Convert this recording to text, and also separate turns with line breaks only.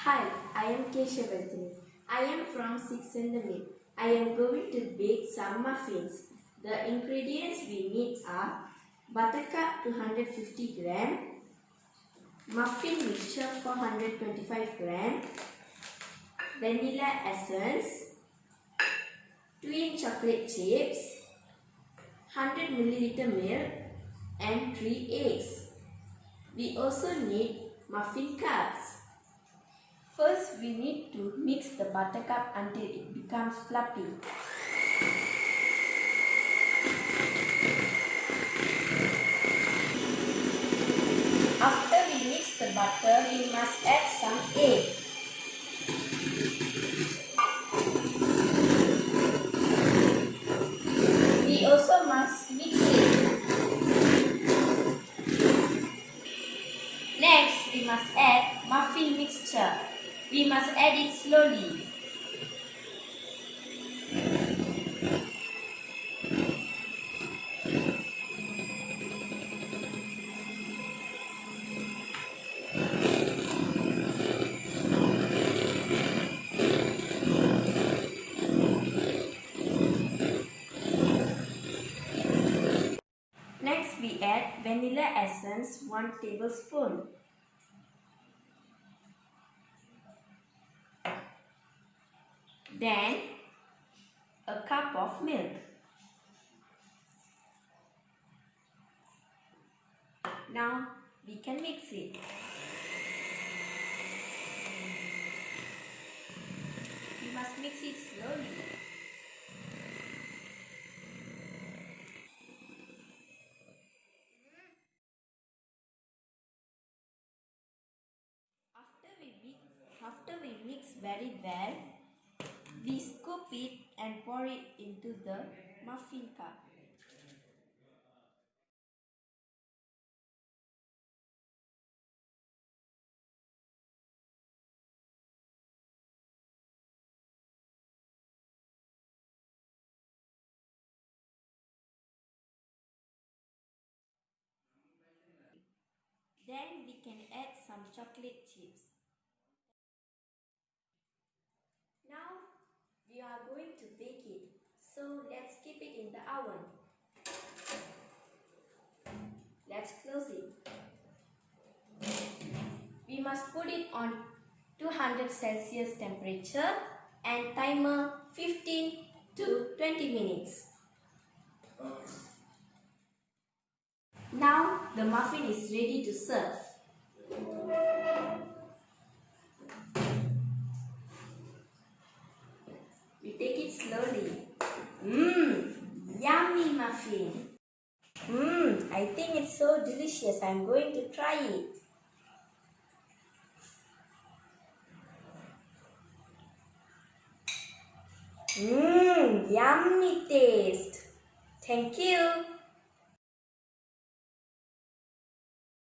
Hi, I am K.KESAVARTHINI. I am from 6th standard. I am going to bake some muffins. The ingredients we need are buttercup 250 gram, muffin mixture 425 gram, vanilla essence, twin chocolate chips, 100 milliliter milk and 3 eggs. We also need muffin cups. First, we need to mix the buttercup until it becomes fluffy. After we mix the butter, we must add some egg. We also must mix it. Next, we must add muffin mixture. We must add it slowly. Next, we add vanilla essence 1 tablespoon. Then, a cup of milk. Now, we can mix it. We must mix it slowly. After we mix very well, we scoop it and pour it into the muffin cup. Then we can add some chocolate chips. Now we are going to bake it. So let's keep it in the oven. Let's close it. We must put it on 200 Celsius temperature and timer 15 to 20 minutes. Now the muffin is ready to serve. We take it slowly. Yummy muffin. I think it's so delicious. I'm going to try it. Yummy taste. Thank you.